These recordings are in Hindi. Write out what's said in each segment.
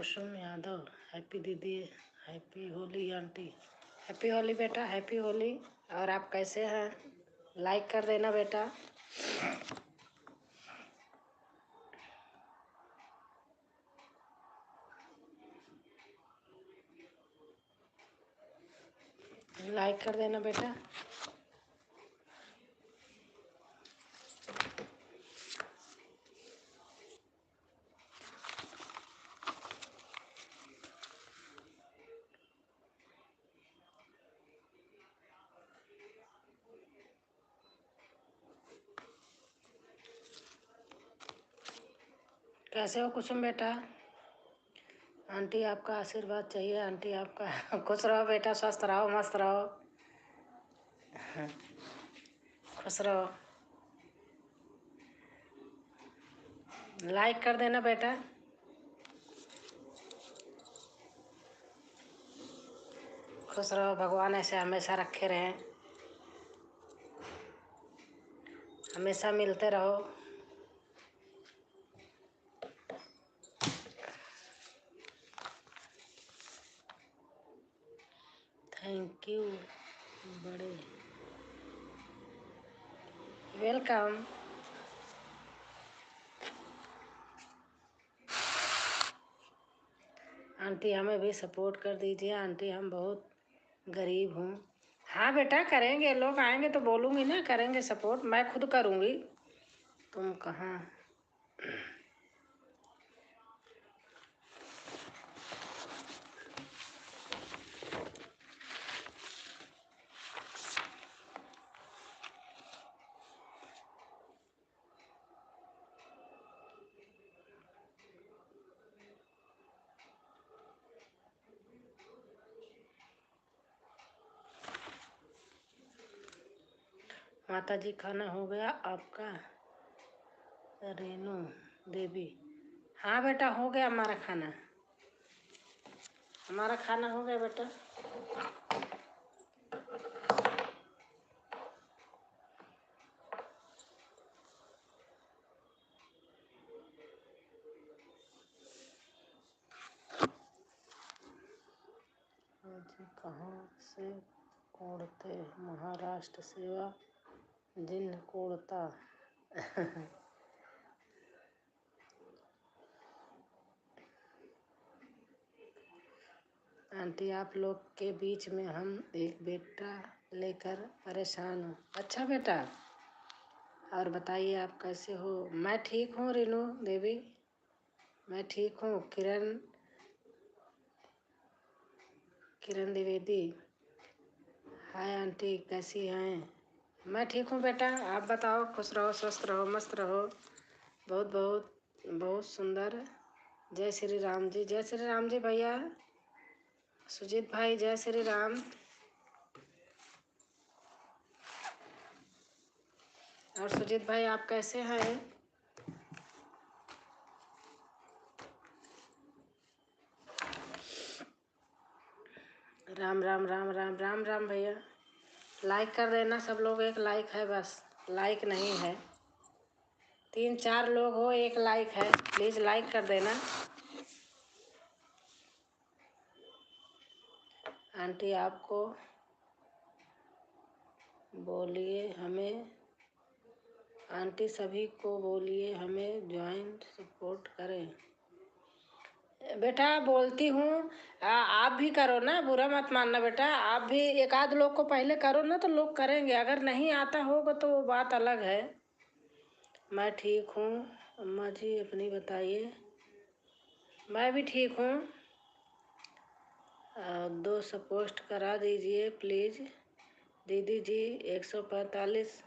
कुसुम यादव, हैप्पी दीदी, happy Holi aunty, happy Holi बेटा, हैप्पी होली। और आप कैसे हैं? लाइक कर देना बेटा। लाइक कर देना बेटा। कैसे हो कुसुम बेटा? आंटी आपका आशीर्वाद चाहिए। आंटी आपका खुश रहो बेटा, स्वस्थ रहो, मस्त रहो, खुश रहो। लाइक कर देना बेटा। खुश रहो, भगवान ऐसे हमेशा रखे रहें, हमेशा मिलते रहो। थैंक यू बड़े, वेलकम। आंटी हमें भी सपोर्ट कर दीजिए। आंटी हम बहुत गरीब हूँ। हाँ बेटा करेंगे, लोग आएंगे तो बोलूँगी ना, करेंगे सपोर्ट, मैं खुद करूँगी। तुम कहाँ? माता जी खाना हो गया आपका? रेनू देवी, हाँ बेटा हो गया हमारा खाना। हमारा खाना हो गया बेटा। जी कहाँ से कोड़ते? महाराष्ट्र सेवा जिन कोड़ता। आंटी आप लोग के बीच में हम एक बेटा लेकर परेशान हूँ। अच्छा बेटा, और बताइए आप कैसे हो? मैं ठीक हूँ रेनू देवी, मैं ठीक हूँ। किरण द्विवेदी, हाय आंटी कैसी हैं? मैं ठीक हूँ बेटा, आप बताओ। खुश रहो, स्वस्थ रहो, मस्त रहो, बहुत बहुत बहुत सुंदर। जय श्री राम जी, जय श्री राम जी भैया। सुजीत भाई जय श्री राम। और सुजीत भाई आप कैसे हैं? राम राम राम राम राम राम भैया। लाइक कर देना सब लोग, एक लाइक है बस, लाइक नहीं है। 3-4 लोग हो, एक लाइक है, प्लीज लाइक कर देना। आंटी आपको बोलिए हमें, आंटी सभी को बोलिए हमें ज्वाइन सपोर्ट करें। बेटा बोलती हूँ, आप भी करो ना, बुरा मत मानना बेटा। आप भी एक आध लोग को पहले करो ना, तो लोग करेंगे। अगर नहीं आता होगा तो वो बात अलग है। मैं ठीक हूँ अम्मा जी, अपनी बताइए। मैं भी ठीक हूँ। 2 पोस्ट करा दीजिए प्लीज़ दीदी जी। 145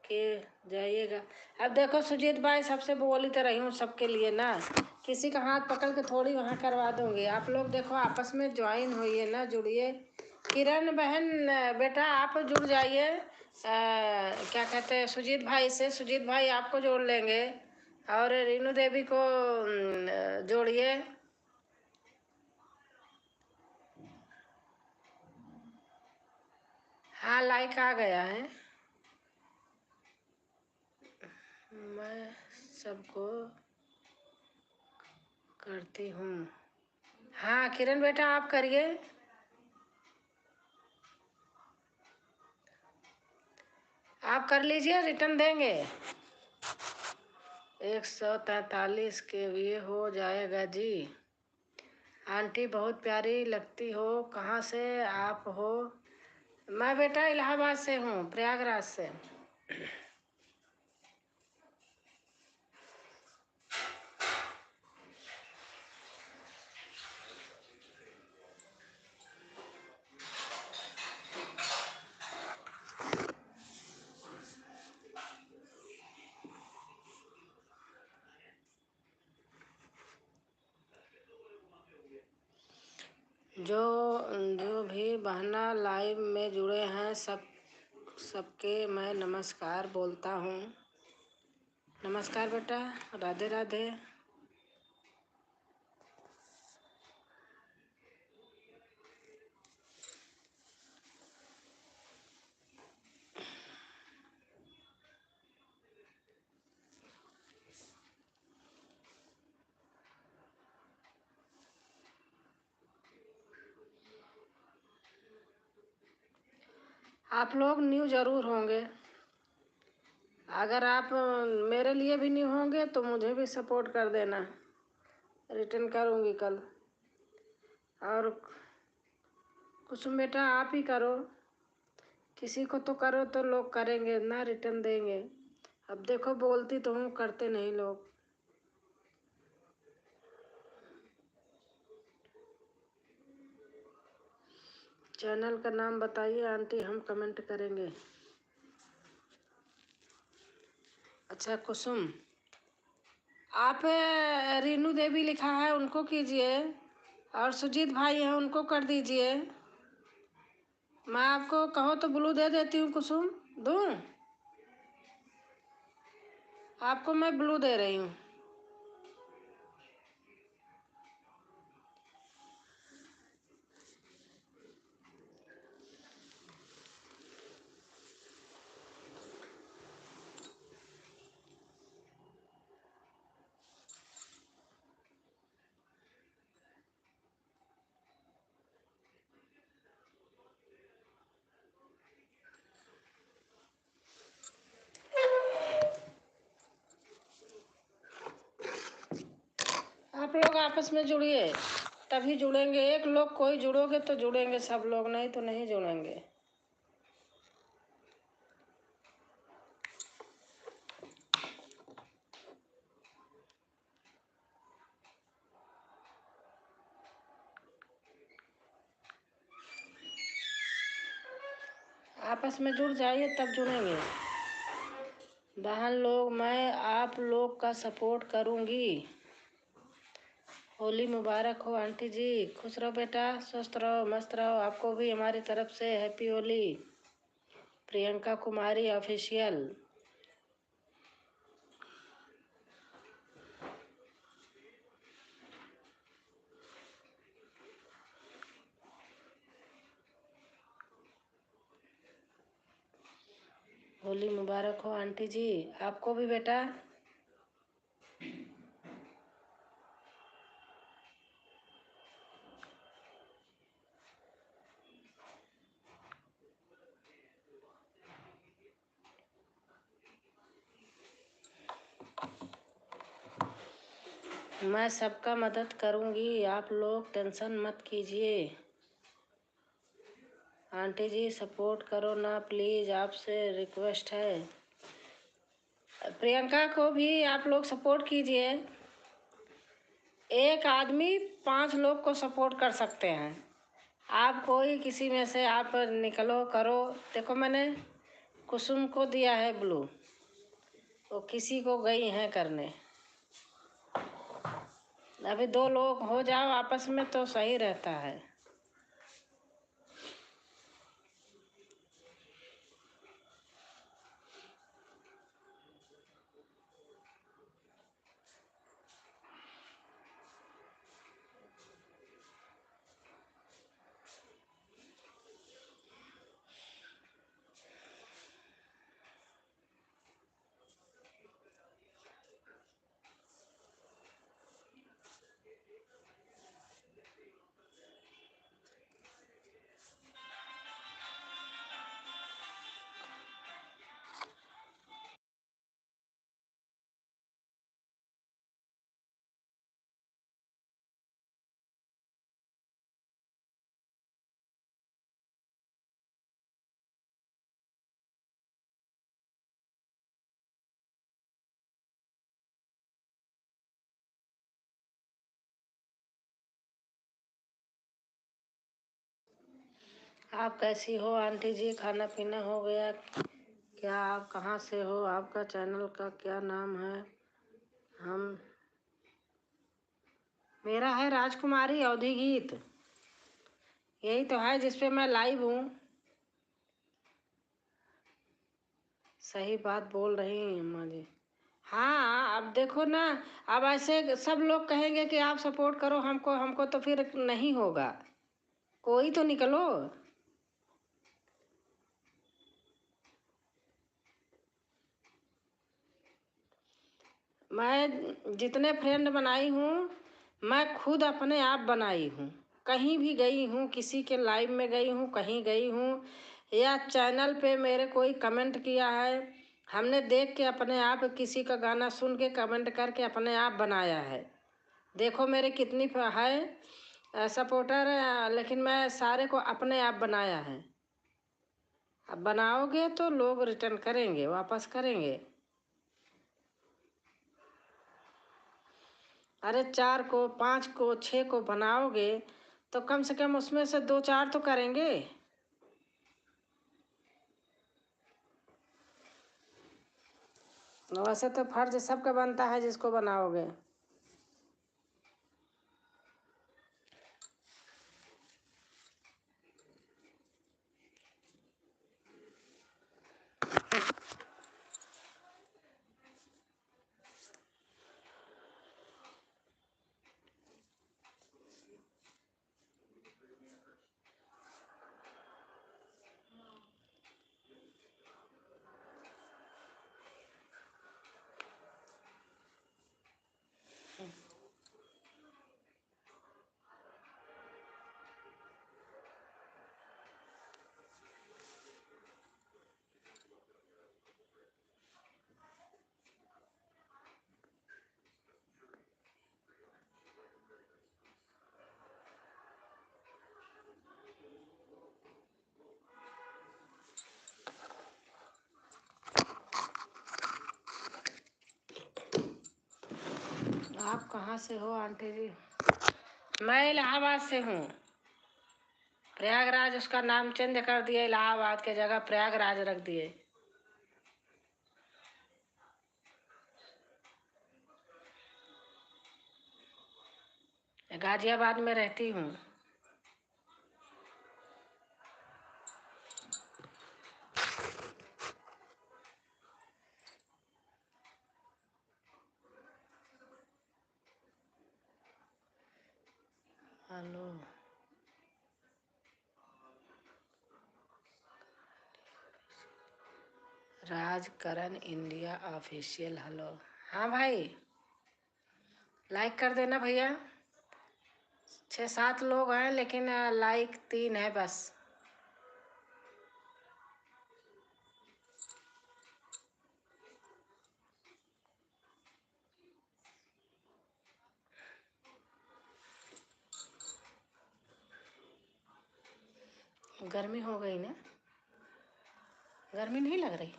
के जाइएगा। अब देखो सुजीत भाई, सबसे बोली तो रही हूँ सबके लिए ना, किसी का हाथ पकड़ के थोड़ी वहाँ करवा दूंगी। आप लोग देखो आपस में ज्वाइन होइए ना, जुड़िए। किरण बहन बेटा आप जुड़ जाइए, क्या कहते हैं, सुजीत भाई से। सुजीत भाई आपको जोड़ लेंगे, और रीनू देवी को जोड़िए। हाँ लाइक आ गया है। मैं सबको करती हूँ। हाँ किरण बेटा आप करिए। आप कर लीजिए, रिटर्न देंगे। 143 के लिए हो जाएगा जी। आंटी बहुत प्यारी लगती हो, कहाँ से आप हो? मैं बेटा इलाहाबाद से हूँ, प्रयागराज से। जो जो भी बहना लाइव में जुड़े हैं सबके मैं नमस्कार बोलता हूँ। नमस्कार बेटा, राधे राधे। आप लोग न्यू जरूर होंगे। अगर आप मेरे लिए भी न्यू होंगे तो मुझे भी सपोर्ट कर देना, रिटर्न करूँगी कल। और कुसुम बेटा आप ही करो, किसी को तो करो तो लोग करेंगे ना, रिटर्न देंगे। अब देखो बोलती तो हूँ, करते नहीं लोग। चैनल का नाम बताइए आंटी, हम कमेंट करेंगे। अच्छा कुसुम, आप रीनू देवी लिखा है उनको कीजिए, और सुजीत भाई हैं उनको कर दीजिए। मैं आपको कहो तो ब्लू दे देती हूँ कुसुम, दूँ? आपको मैं ब्लू दे रही हूँ। आप लोग आपस में जुड़िए, तभी जुड़ेंगे। एक लोग कोई जुड़ोगे तो जुड़ेंगे सब लोग, नहीं तो नहीं जुड़ेंगे। आपस में जुड़ जाइए तब जुड़ेंगे। बहन लोग मैं आप लोग का सपोर्ट करूँगी। होली मुबारक हो आंटी जी, खुश रहो बेटा, स्वस्थ रहो, मस्त रहो। आपको भी हमारी तरफ से हैप्पी होली। प्रियंका कुमारी ऑफिशियल। होली मुबारक हो आंटी जी, आपको भी बेटा। मैं सबका मदद करूँगी, आप लोग टेंशन मत कीजिए। आंटी जी सपोर्ट करो ना प्लीज़, आपसे रिक्वेस्ट है। प्रियंका को भी आप लोग सपोर्ट कीजिए। एक आदमी 5 लोग को सपोर्ट कर सकते हैं। आप कोई किसी में से आप निकलो करो। देखो मैंने कुसुम को दिया है ब्लू, वो किसी को गई हैं करने। अभी 2 लोग हो जाओ आपस में तो सही रहता है। आप कैसी हो आंटी जी? खाना पीना हो गया क्या? आप कहाँ से हो? आपका चैनल का क्या नाम है? हम मेरा है राजकुमारी अवधि गीत, यही तो है जिसपे मैं लाइव हूँ। सही बात बोल रही हैं अम्मा जी। हाँ, अब देखो ना, अब ऐसे सब लोग कहेंगे कि आप सपोर्ट करो हमको हमको, तो फिर नहीं होगा। कोई तो निकलो। मैं जितने फ्रेंड बनाई हूँ, मैं खुद अपने आप बनाई हूँ। कहीं भी गई हूँ, किसी के लाइव में गई हूँ, कहीं गई हूँ, या चैनल पे मेरे कोई कमेंट किया है, हमने देख के अपने आप किसी का गाना सुन के कमेंट करके अपने आप बनाया है। देखो मेरे कितनी है सपोर्टर, लेकिन मैं सारे को अपने आप बनाया है। अब बनाओगे तो लोग रिटर्न करेंगे, वापस करेंगे। अरे 4 को, 5 को, 6 को बनाओगे तो कम से कम उसमें से 2-4 तो करेंगे। वैसे तो फर्ज सबका बनता है जिसको बनाओगे। आप कहाँ से हो आंटी जी? मैं इलाहाबाद से हूँ। प्रयागराज उसका नाम चेंज कर दिए, इलाहाबाद के जगह प्रयागराज रख दिए। गाजियाबाद में रहती हूँ। Hello, Rajkaran India official. Hello, हाँ भाई, लाइक कर देना भैया। 6-7 लोग हैं लेकिन लाइक 3 है बस। गर्मी हो गई ना? गर्मी नहीं लग रही?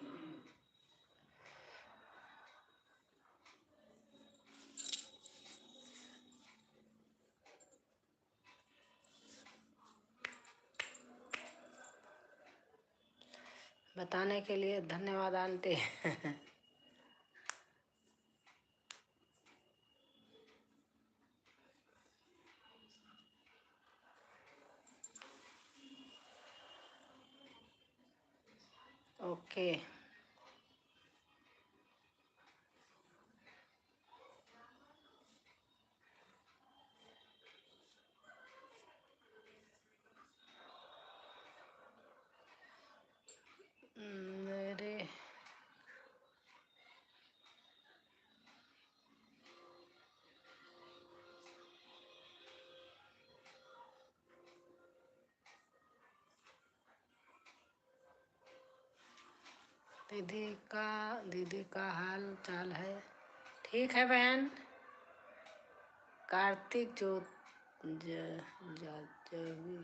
बताने के लिए धन्यवाद आंटी। ओके। मेरे दीदी का हाल चाल है? ठीक है बहन। कार्तिक जो जाजवी।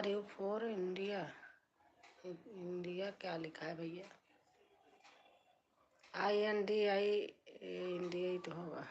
Are you for India? India क्या लिखा है भैया? INDI, इंडिया ही तो होगा।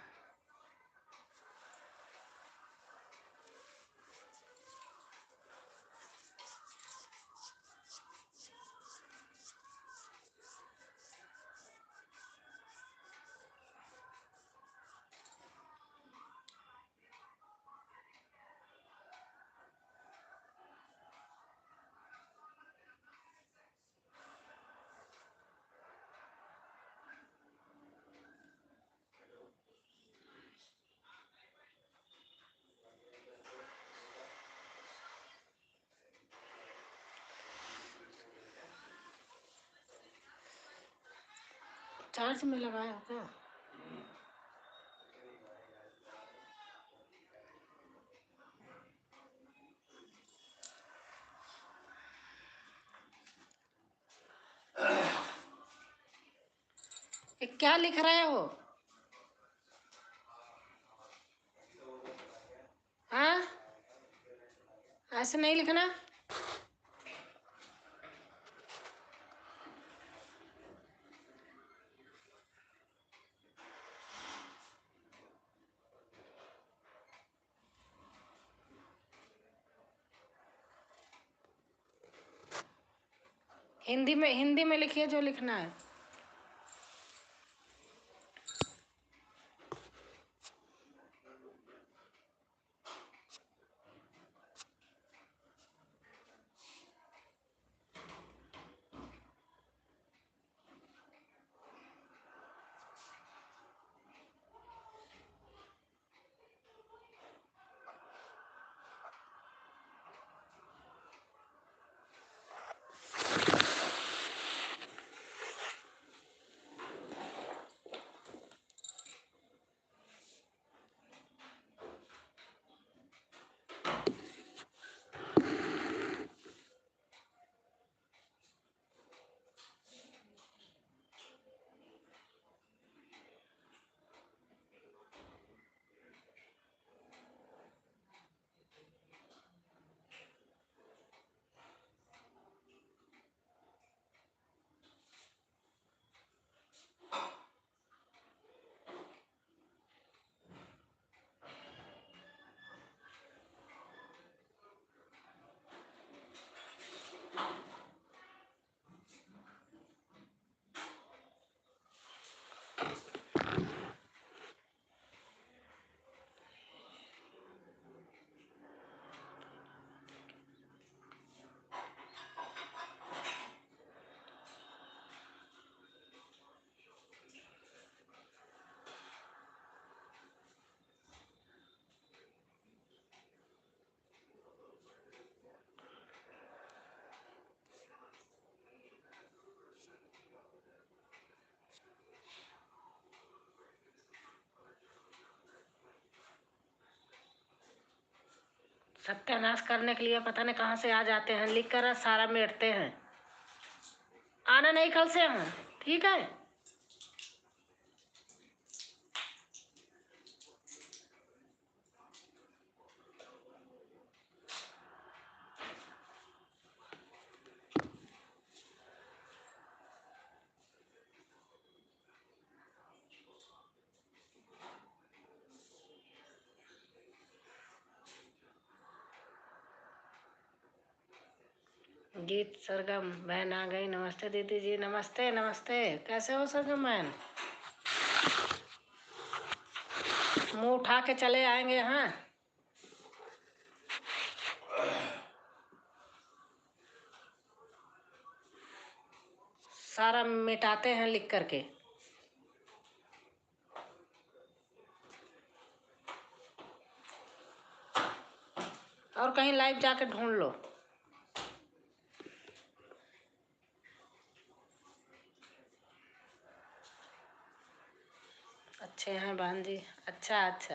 चार्ज में लगाया क्या? ये क्या लिख रहे हो? हाँ, ऐसे नहीं लिखना। हिंदी में लिखिए जो लिखना है। सत्यानाश करने के लिए पता नहीं कहाँ से आ जाते हैं, लिख कर सारा मेटते हैं। आना नहीं कल से हम, ठीक है? गीत सरगम बहन आ गई। नमस्ते दीदी जी। नमस्ते नमस्ते। कैसे हो सरगम बहन? मुंह उठा के चले आएंगे। हाँ, सारा मिटाते हैं लिख करके। और कहीं लाइव जाके ढूंढ लो। अच्छे हैं बहन जी। अच्छा अच्छा।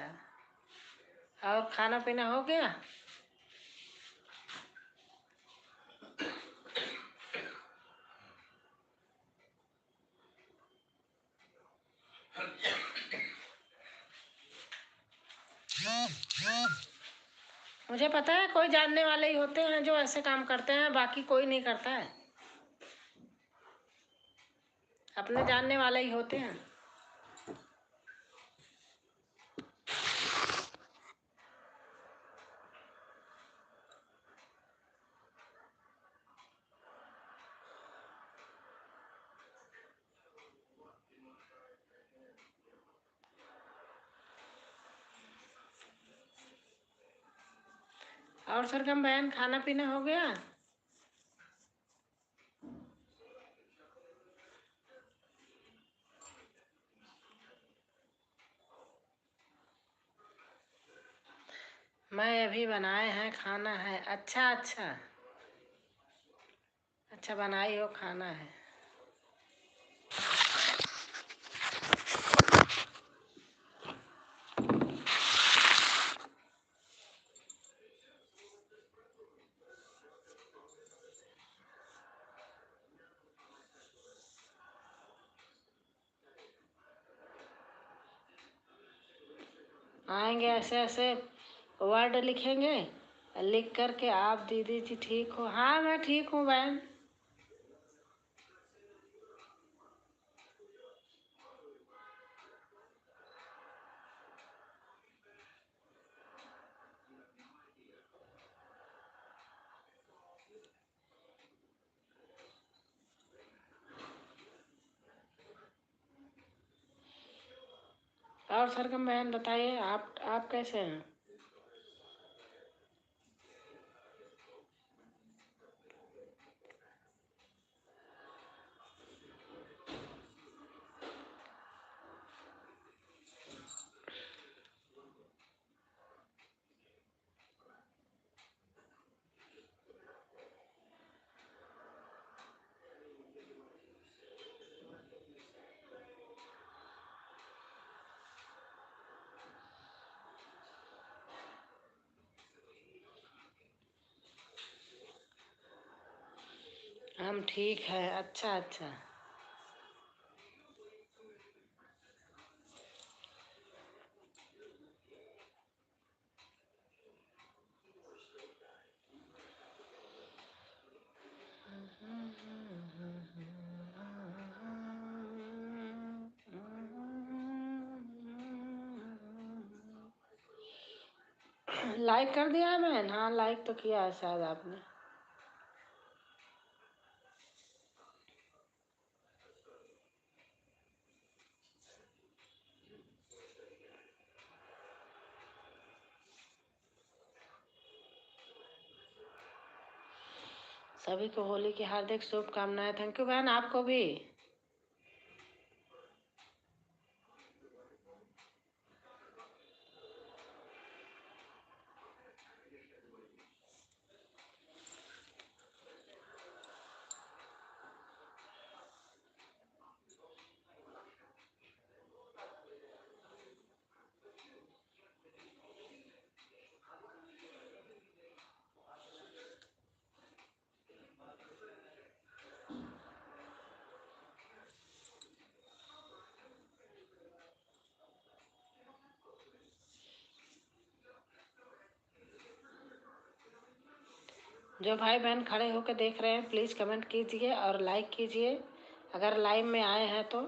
और खाना पीना हो गया? मुझे पता है कोई जानने वाले ही होते हैं जो ऐसे काम करते हैं, बाकी कोई नहीं करता है। अपने जानने वाले ही होते हैं। और सरगम बहन, खाना पीना हो गया? मैं अभी बनाए हैं, खाना है। अच्छा अच्छा अच्छा, बनाई हो, खाना है। आएंगे ऐसे ऐसे वर्ड लिखेंगे, लिख करके आप दीदी जी ठीक हो? हाँ मैं ठीक हूँ बहन। और सरगम बहन बताइए, आप कैसे हैं? हम ठीक है। अच्छा अच्छा। लाइक कर दिया है बहन? हाँ लाइक तो किया है शायद आपने। सभी को होली की हार्दिक शुभकामनाएं। थैंक यू बहन, आपको भी। जो भाई बहन खड़े होकर देख रहे हैं प्लीज़ कमेंट कीजिए और लाइक कीजिए। अगर लाइव में आए हैं तो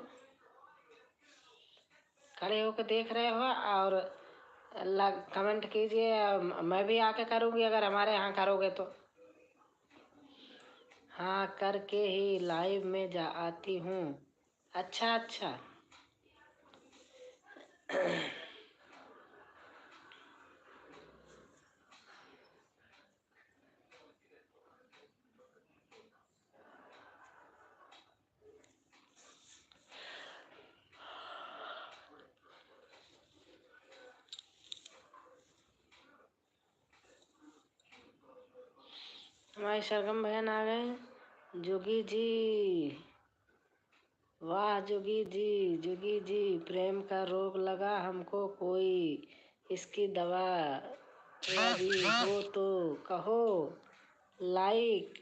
खड़े होकर देख रहे हो और कमेंट कीजिए। मैं भी आके करूँगी अगर हमारे यहाँ करोगे तो। हाँ करके ही लाइव में जा आती हूँ। अच्छा अच्छा। हमारी सरगम बहन आ गए। जोगी जी, वाह जोगी जी, प्रेम का रोग लगा हमको कोई, इसकी दवा यदि हो तो कहो लाइक।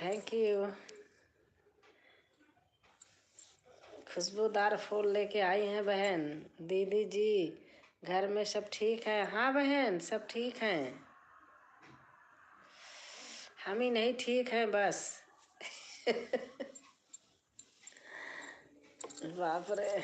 Thank you. खुशबूदार फूल लेके आई हैं बहन। दीदी जी घर में सब ठीक है? हाँ बहन, सब ठीक हैं। हम ही नहीं ठीक हैं बस। बाप रे।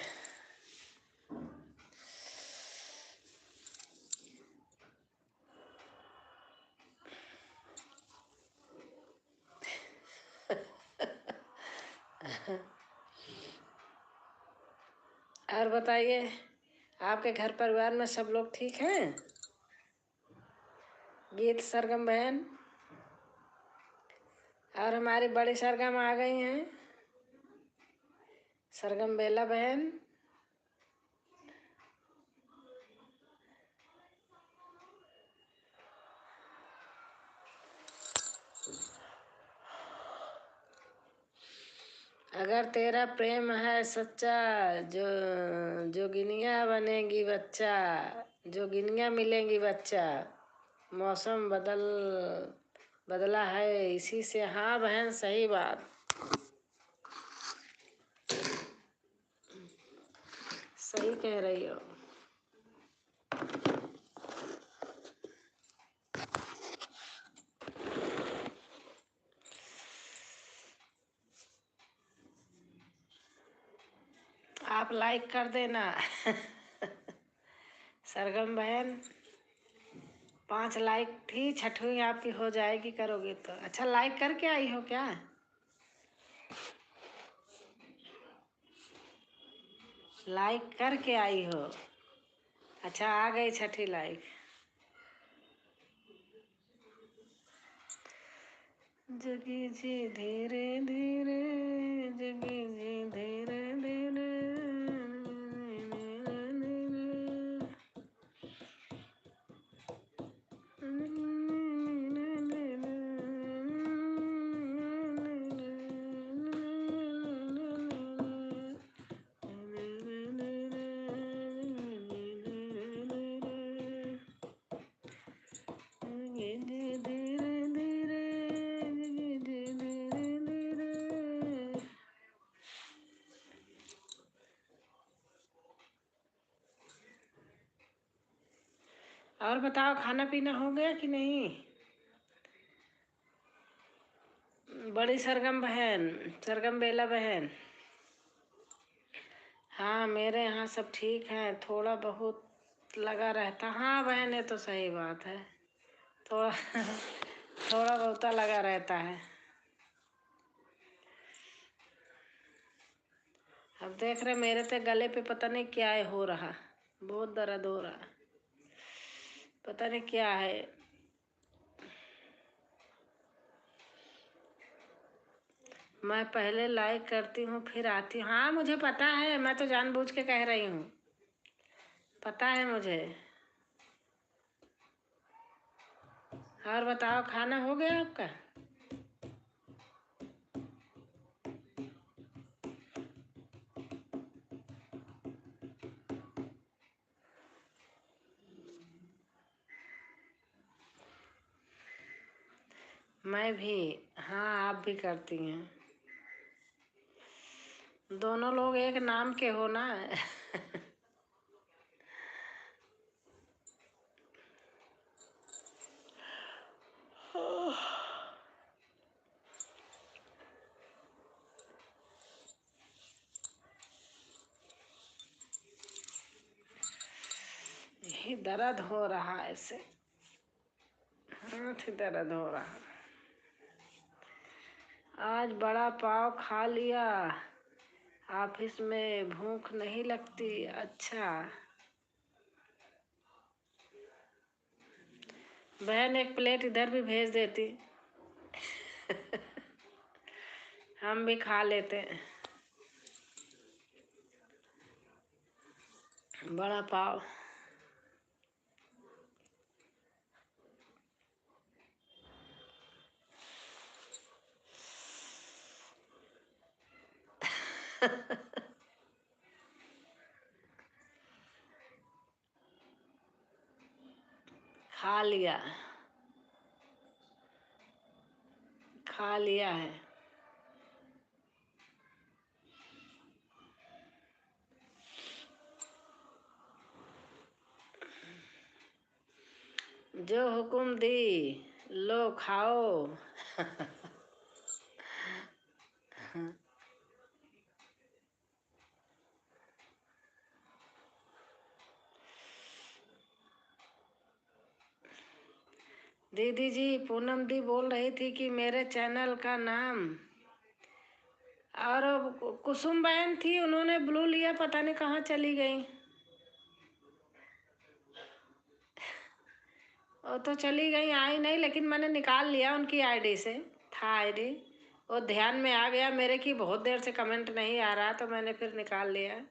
और बताइए, आपके घर परिवार में सब लोग ठीक हैं? गीत सरगम बहन और हमारी बड़ी सरगम आ गई हैं, सरगम बेला बहन। अगर तेरा प्रेम है सच्चा, जो जोगिनिया बनेगी बच्चा, जोगिनिया मिलेंगी बच्चा। मौसम बदला है इसी से। हाँ बहन, सही बात, सही कह रही हो। आप लाइक कर देना। सरगम बहन 5 लाइक थी, छठवीं आपकी हो जाएगी करोगे तो। अच्छा, लाइक करके आई हो क्या? लाइक करके आई हो? अच्छा, आ गई छठी लाइक। जगी जी धीरे धीरे, जगी जी धीरे धीरे। और बताओ, खाना पीना हो गया कि नहीं? बड़ी सरगम बहन, सरगम बेला बहन। हाँ, मेरे यहाँ सब ठीक है। थोड़ा बहुत लगा रहता। हाँ बहन, ये तो सही बात है। थोड़ा थोड़ा बहुत लगा रहता है। अब देख रहे, मेरे तो गले पे पता नहीं क्या है हो रहा, बहुत दर्द हो रहा, पता नहीं क्या है। मैं पहले लाइक करती हूँ फिर आती हूँ। हाँ मुझे पता है, मैं तो जानबूझ के कह रही हूँ, पता है मुझे। और बताओ, खाना हो गया आपका? मैं भी। हाँ, आप भी करती हैं। दोनों लोग एक नाम के हो ना। यही दर्द हो रहा है ऐसे, हाथ दर्द हो रहा। आज बड़ा पाव खा लिया, ऑफिस में भूख नहीं लगती। अच्छा बहन, एक प्लेट इधर भी भेज देती, हम भी खा लेते। बड़ा पाव। खा लिया, खा लिया है। जो हुक्म दी लो खाओ। दीदी जी, पूनम दी बोल रही थी कि मेरे चैनल का नाम, और कुसुम बहन थी, उन्होंने ब्लू लिया, पता नहीं कहाँ चली गई। वो तो चली गई, आई नहीं, लेकिन मैंने निकाल लिया उनकी आईडी से, था आईडी, वो ध्यान में आ गया मेरे की बहुत देर से कमेंट नहीं आ रहा, तो मैंने फिर निकाल लिया।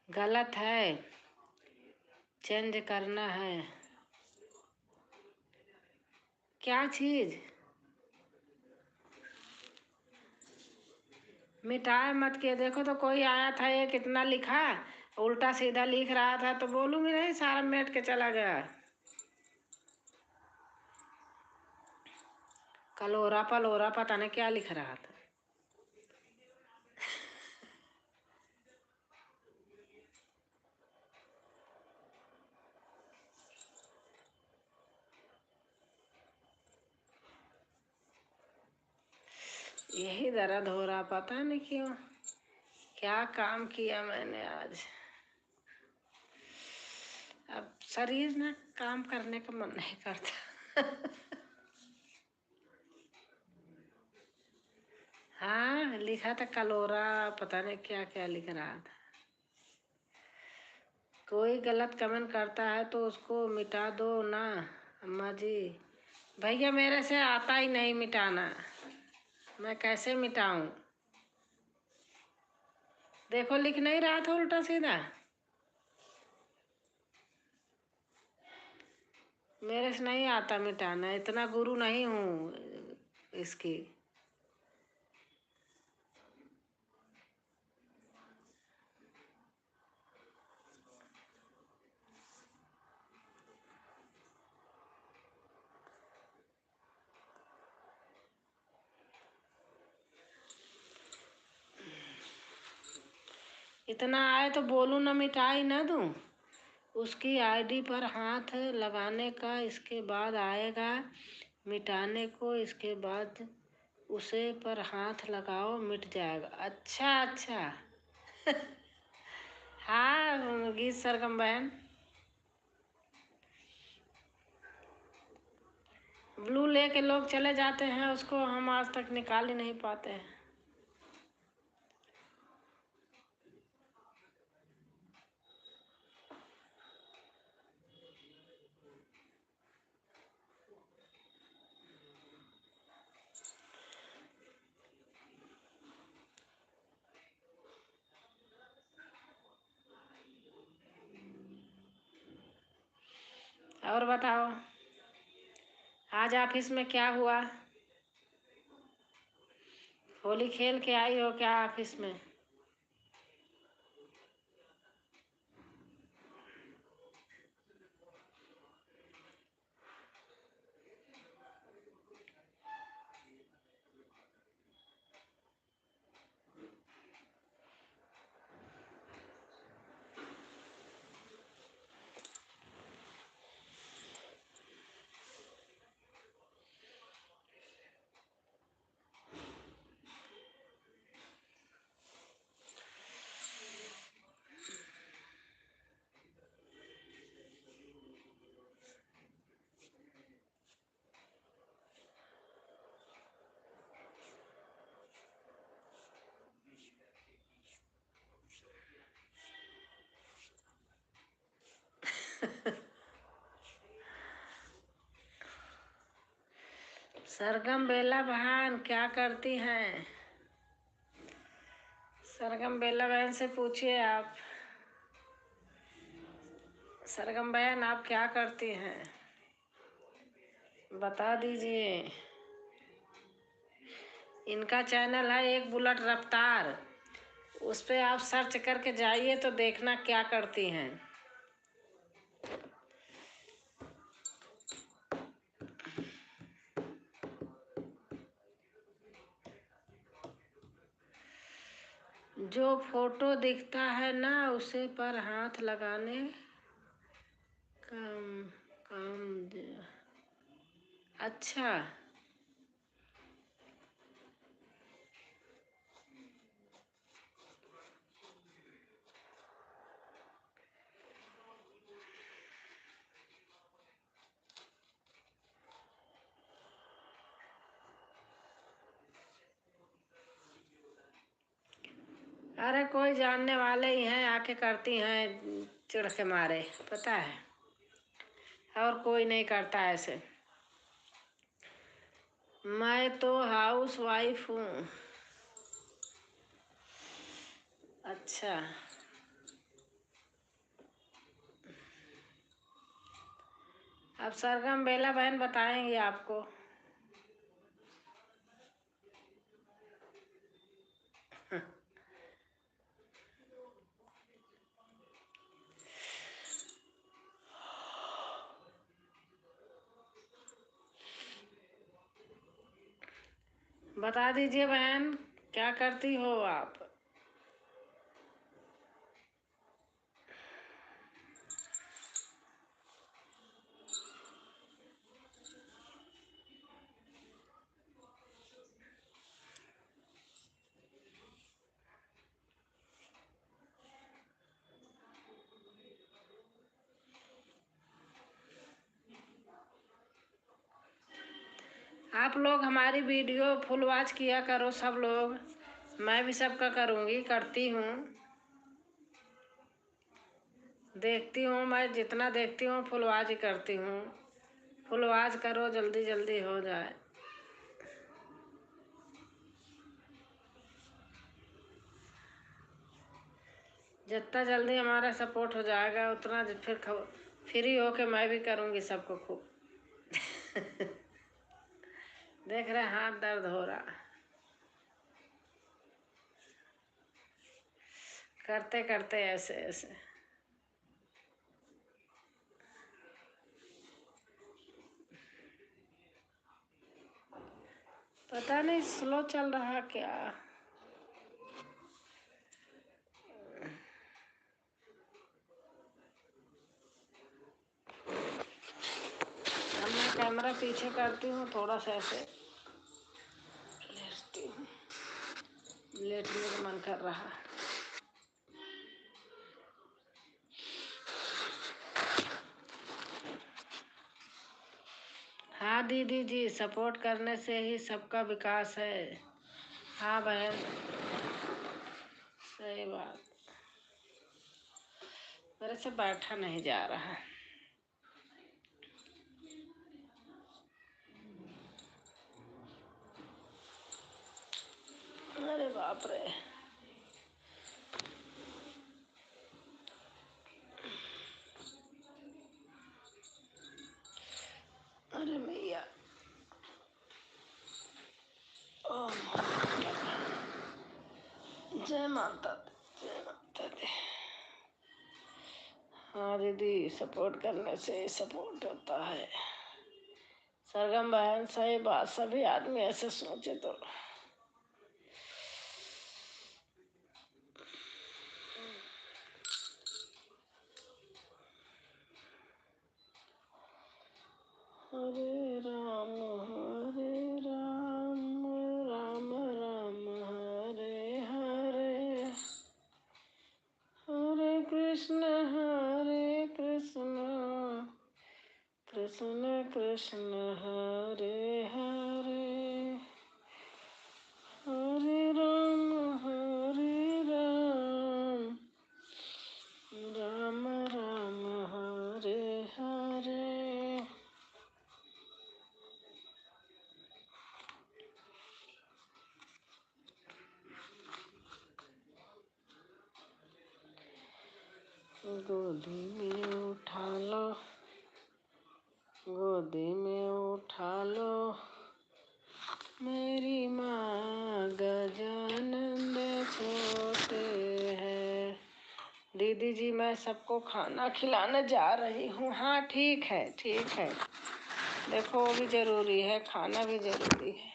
गलत है, चेंज करना है। क्या चीज? मिटाए मत के देखो तो, कोई आया था, ये कितना लिखा, उल्टा सीधा लिख रहा था, तो बोलूंगी नहीं, सारा मेट के चला गया। कलोरा पलोरा पता नहीं क्या लिख रहा था। यही दर्द हो रहा, पता नहीं क्यों, क्या काम किया मैंने आज। अब शरीर ना काम करने का मन नहीं करता। हाँ, लिखा था कलोरा, पता नहीं क्या क्या लिख रहा था। कोई गलत कमेंट करता है तो उसको मिटा दो ना अम्मा जी। भैया, मेरे से आता ही नहीं मिटाना, मैं कैसे मिटाऊं? देखो, लिख नहीं रहा था उल्टा सीधा। मेरे से नहीं आता मिटाना, इतना गुरु नहीं हूँ इसकी। इतना आए तो बोलूं ना, मिटाई ना दूं। उसकी आईडी पर हाथ लगाने का, इसके बाद आएगा मिटाने को, इसके बाद उसे पर हाथ लगाओ मिट जाएगा। अच्छा अच्छा। हाँ, गीत सरगम बहन। ब्लू लेके लोग चले जाते हैं, उसको हम आज तक निकाल ही नहीं पाते हैं। और बताओ, आज ऑफिस में क्या हुआ? होली खेल के आई हो क्या ऑफिस में? सरगम बेला बहन क्या करती हैं? सरगम बेला बहन से पूछिए आप। सरगम बहन, आप क्या करती हैं? बता दीजिए। इनका चैनल है एक बुलेट रफ्तार, उस पे आप सर्च करके जाइए तो देखना क्या करती हैं। जो फोटो दिखता है ना उसे पर हाथ लगाने काम काम। अच्छा, अरे कोई जानने वाले ही हैं, आके करती हैं चिढ़ के मारे, पता है, और कोई नहीं करता ऐसे। मैं तो हाउस वाइफ हूँ। अच्छा, अब सरगम बेला बहन बताएंगे आपको। बता दीजिए बहन, क्या करती हो आप? आप लोग हमारी वीडियो फुल वॉच किया करो सब लोग, मैं भी सबका करूँगी, करती हूँ, देखती हूँ। मैं जितना देखती हूँ फुल वॉच ही करती हूँ। फुल वॉच करो, जल्दी जल्दी हो जाए। जितना जल्दी हमारा सपोर्ट हो जाएगा उतना फिर फ्री होके मैं भी करूँगी सबको खूब। देख रहे हाथ दर्द हो रहा, करते करते ऐसे ऐसे। पता नहीं स्लो चल रहा क्या। अब मैं कैमरा पीछे करती हूँ, थोड़ा सा ऐसे लेटती हूँ, लेटने का मन कर रहा। हाँ दीदी जी, सपोर्ट करने से ही सबका विकास है। हाँ बहन, सही बात। मेरे से बैठा नहीं जा रहा। अरे बाप रे, अरे मैया, ओह जय माता दी, जय माता दी। हाँ दीदी, सपोर्ट करने से सपोर्ट होता है। सरगम बहन, सही बात, सभी आदमी ऐसे सोचे तो। हरे राम राम राम हरे हरे, हरे कृष्ण कृष्ण कृष्ण हरे हरे, हरे राम राम राम हरे हरे। गोदी में उठा लो, गोदी में उठा लो मेरी माँ, गजानंद छोटे हैं। दीदी जी मैं सबको खाना खिलाने जा रही हूँ। हाँ ठीक है ठीक है, देखो वो भी जरूरी है, खाना भी जरूरी है।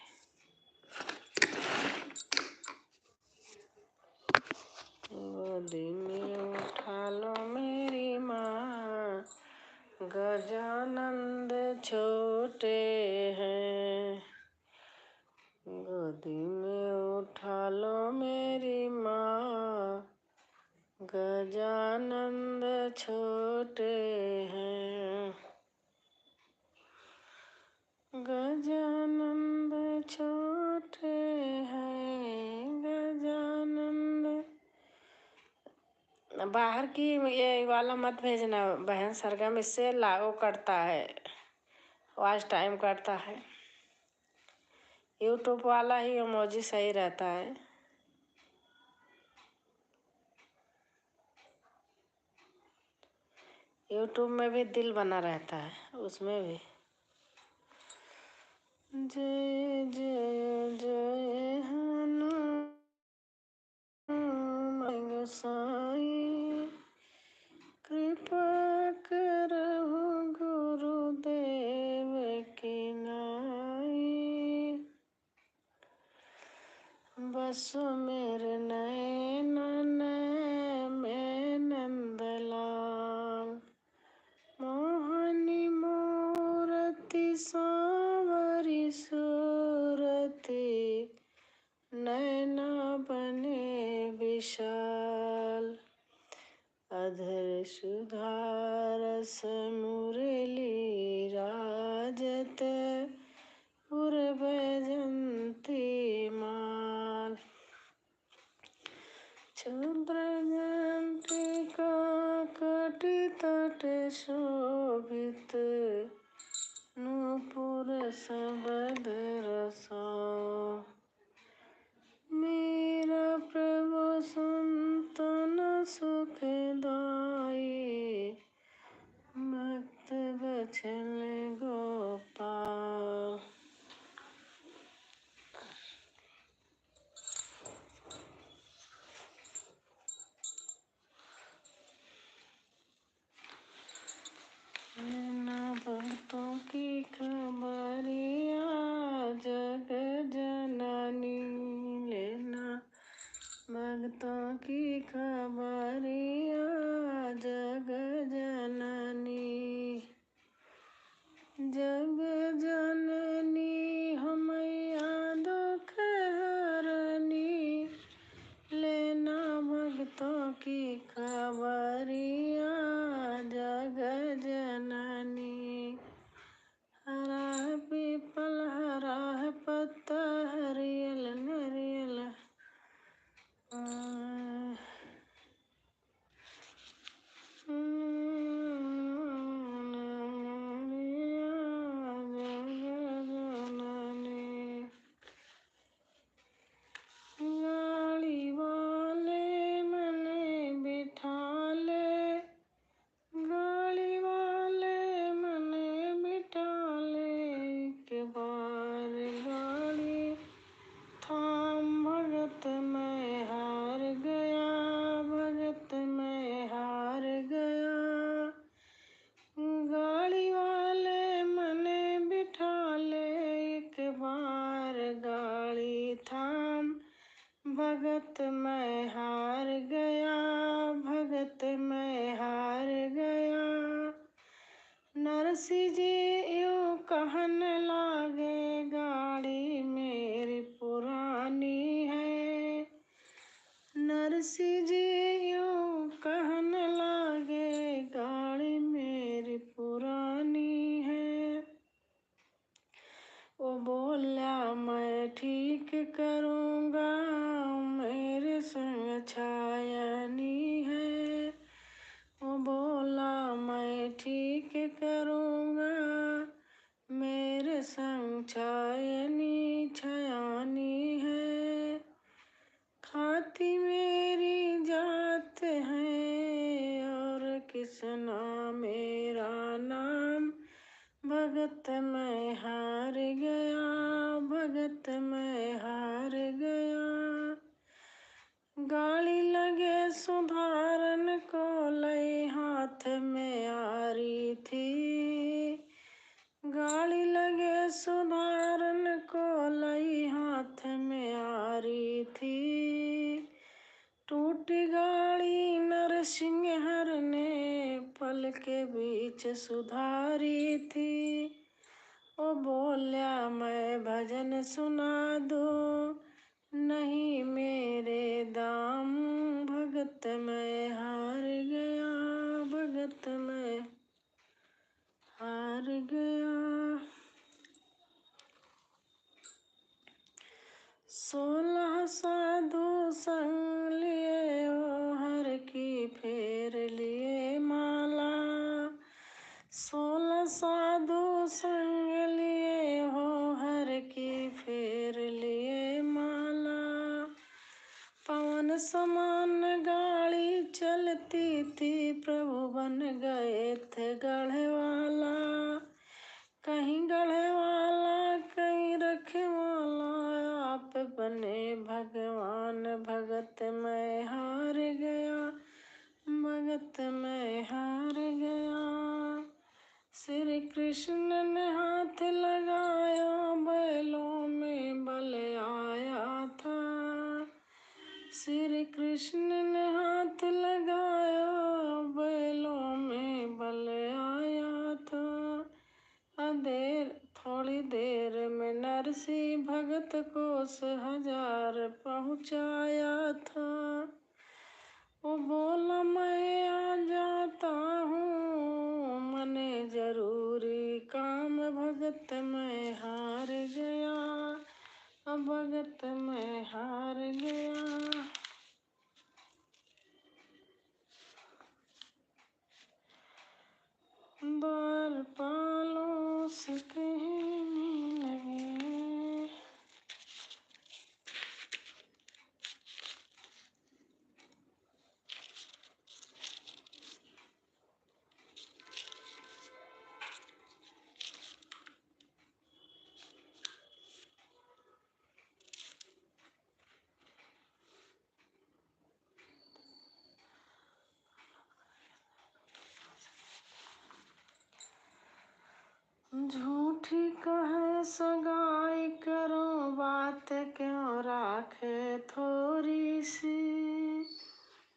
गोदी में उठा लो मेरी माँ, गजानंद छोटे हैं। गोदी में उठा लो मेरी माँ, गजानंद छोटे हैं। गजानंद छोटे हैं, गजानंद। बाहर की ये वाला मत भेजना बहन सरगम, इससे लागू करता है, वॉच टाइम करता है। यूट्यूब वाला ही इमोजी सही रहता है। यूट्यूब में भी दिल बना रहता है, उसमें भी। जय जय जय हनुमान गोसाई, कृपा करहु गुरुदेव की नाई। बसो मेरे नैनन में नंदलाल, मोहनी मूरति सांवरी सूरति, नैना बने विशाल। अधर सुधारस मुरली राजत, पुर बैजंती माल। क्षुद्र घंटिका कटि तट शोभित, नूपुर सबद रसो। मेरा प्रभु संतन सुखदाई, भक्त बचन गोपाल। लेना भक्तों की खबरिया जग जननी, लेना भक्तों की खबरिया जग जननी। जग जननी हो मैया दुख हरनी, लेना भक्तों की खबरिया जग जननी। हरा है पीपल हरा है पत्ता, हरियल नरियल गाड़ी वाले मने बिठा ले, गाड़ी वाले मने बिठा ले, एक बार गाड़ी थाम। भगत मैं हार गया, भगत मैं हार गया। गाड़ी वाले मने बिठा ले, एक बार गाड़ी थाम। भगत मैं हार गया, भगत मैं हार गया। नरसी जी यूं कहन लागे, गाड़ी मेरी पुरानी है। नरसी जी यूं कहन लागे, गाड़ी मेरी पुरानी है। वो बोला मैं ठीक करूँगा, मेरे संग छायनी है। वो बोला मैं ठीक करूँगा, मेरे के बीच सुधारी थी। ओ बोल्या मैं भजन सुना दूं, नहीं मेरे दाम, भगत मैं हार गया, भगत मैं हार गया। 16 साधु संग लिए, ओ हर की फेर लिए माला। 16 साधु संग लिए, हो हर की फेर लिए माला। पवन समान गाड़ी चलती थी, प्रभु बन गए थे गढ़े वाला। कहीं गढ़े वाला कहीं रखे वाला, आप बने भगवान, भगत मैं हार गया, भगत मैं हार गया। श्री कृष्ण ने हाथ लगाया, बैलों में बल आया था। श्री कृष्ण ने हाथ लगाया, बैलों में बल आया था। थोड़ी देर में नरसी भगत को 1000 पहुँचाया था। वो बोला मैं आ जाता हूँ, मने जरूरी काम, भगत मैं हार गया, भगत मैं हार गया। द्वारपालों से कहने लगे, झूठी कहे सगाई करो, बात क्यों राखे थोड़ी सी।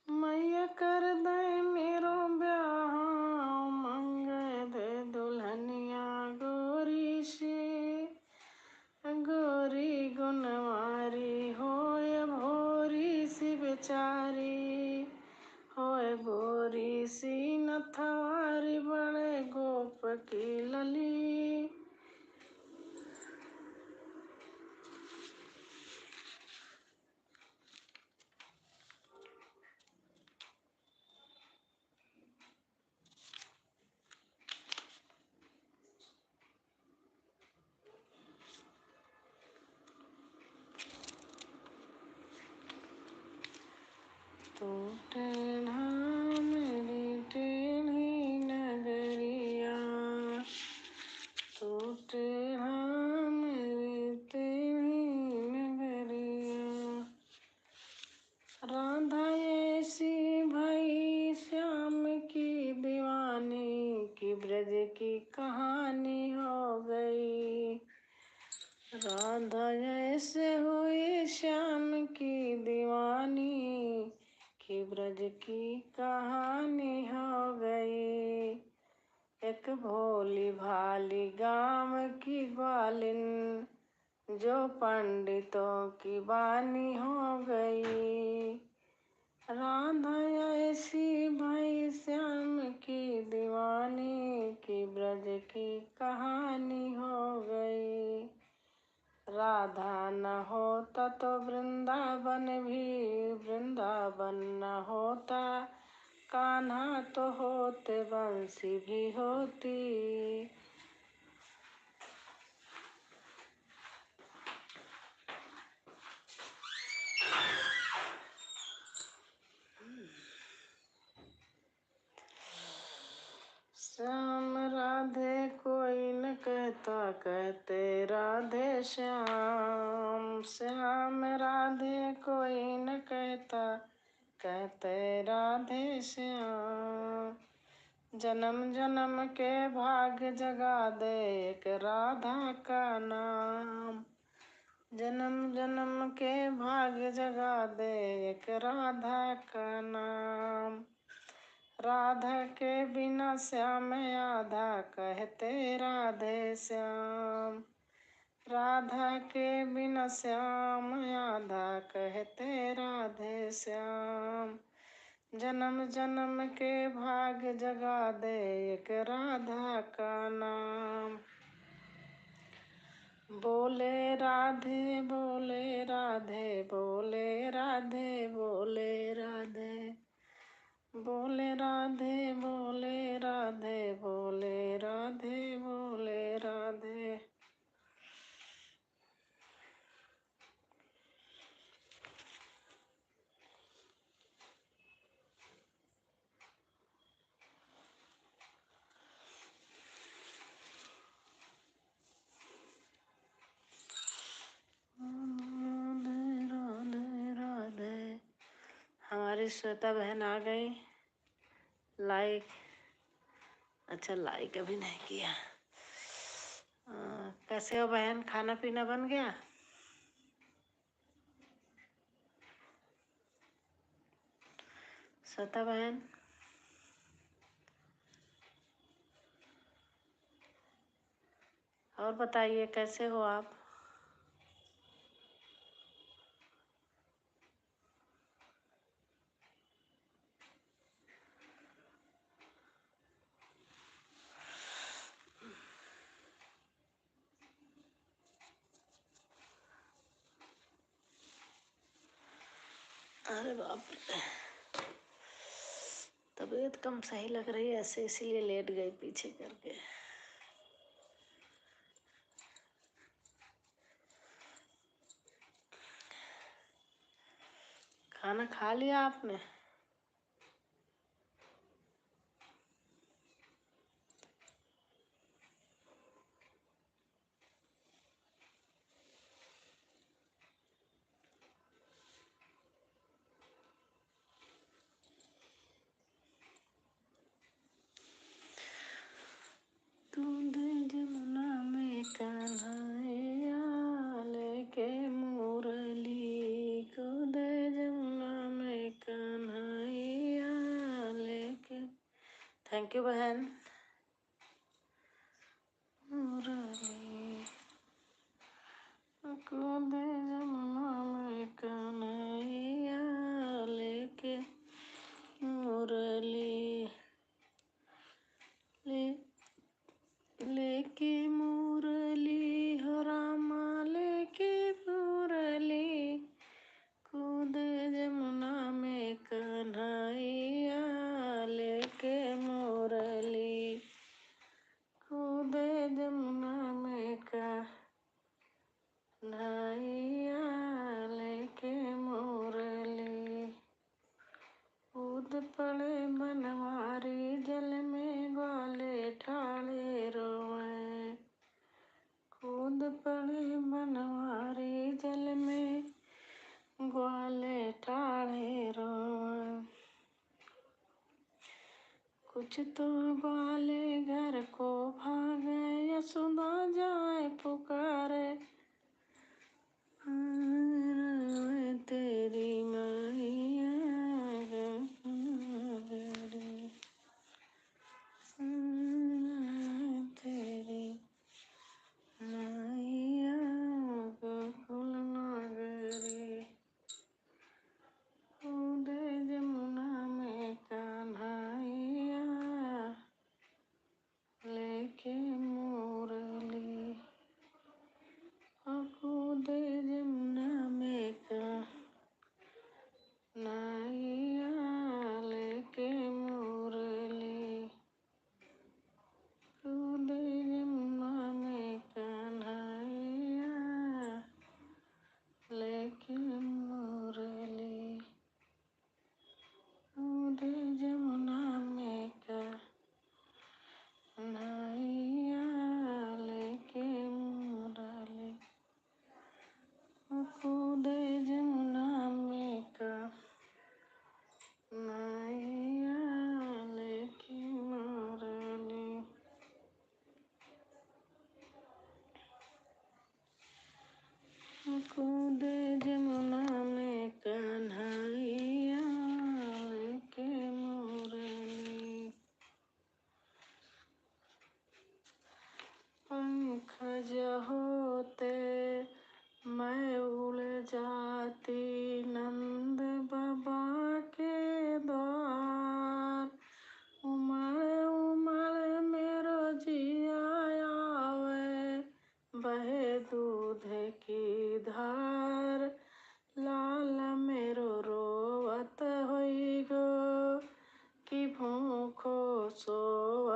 मैया कर दे मेरो ब्याह, मंग दे दुल्हनिया गोरी सी। गोरी गुणवारी होए भोरी सी बेचारी, होए गोरी सी नथवारी, बड़े गोप की लली। तो टेढ़ा मेरी टेढ़ी नगरिया, तो टेढ़ा मेरी टेढ़ी नगरिया। राधा ऐसी भई श्याम की दीवानी, की ब्रज की कहानी हो गई। राधा ऐसे हुई श्याम की दीवानी, कि ब्रज की कहानी हो गई। एक भोली भाली गांव की ग्वालिन, जो पंडितों की बानी हो गई। राधा ऐसी भई श्याम की दीवानी, की ब्रज की कहानी हो गई। राधा न होता तो वृंदावन भी वृंदावन न होता, कान्हा तो होते बंसी भी होती। श्याम राधे कोई न कहता, कहते राधे श्याम। श्याम राधे कोई न कहता, कहते राधे श्याम। जन्म जन्म के भाग जगा दे एक राधा का नाम। जन्म जन्म के भाग जगा दे एक राधा का नाम। राधा के बिना श्याम आधा कहते राधे श्याम। राधा के बिना श्याम आधा कहते राधे श्याम। जन्म जन्म के भाग जगा दे एक राधा का नाम। बोले राधे बोले राधे बोले राधे बोले राधे बोले राधे बोले राधे बोले राधे बोले राधे। हमारी श्वेता बहन आ गई। लाइक, अच्छा लाइक अभी नहीं किया। कैसे हो बहन, खाना पीना बन गया? श्वेता बहन और बताइए कैसे हो आप? अरे बाप रे, तबीयत कम सही लग रही है ऐसे, इसीलिए लेट गई पीछे करके। खाना खा लिया आपने? दूध जमुना में कन्हैया लेके मुरली, दूध जमुना में कन्हैया लेके। थैंक यू बहन। मुरली कूद जमुना में कन्हैया लेके मुरली, ले लेके मुरली हो रामा लेके मुरली, कूद जमुना में कन्हैया लेके मुरली, कूद जमुना में कन्हैया लेके मुरली। कूद पड़े बनवारी जल में ग्वाले ठाड़े रोए, कूद पड़े बनवारी जल में ग्वाले ठाड़े रोए। कुछ तो ग्वाले घर को भागे यशोदा जाए पुकारे, तेरी मैया तेरी मैया गोकुल नगरी, कूद जमुना में कन्हैया लेके मुरली, कूद जमुना में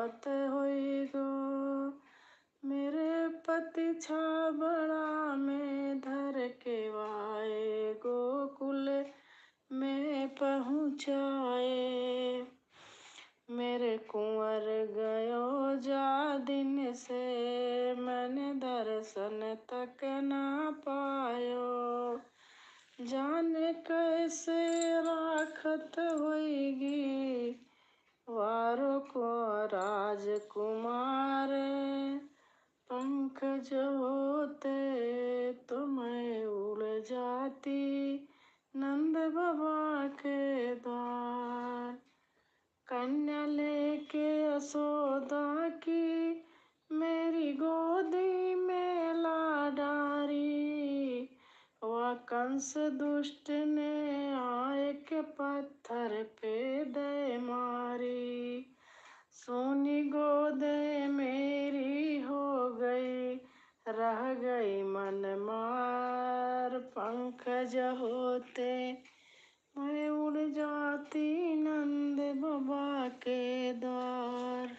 आवत होई गो। मेरे पति छाबड़ा में धर के वाए, गोकुल में पहुँचाए। मेरे कुंवर गयो जा दिन से, मैंने दर्शन तक ना पायो। जाने कैसे राखत होएगी, वारों को राजकुमार। पंकज होते तो मैं उड़ जाती नंद बाबा के द्वार। कन्या लेके यशोदा की मेरी गोदी में ला डारी। वह कंस दुष्ट ने आए के पत्थर पे दे मारी। सोनी गोदे मेरी हो गई, रह गई मन मार। पंकज होते मैं उड़ जाती नंद बाबा के द्वार।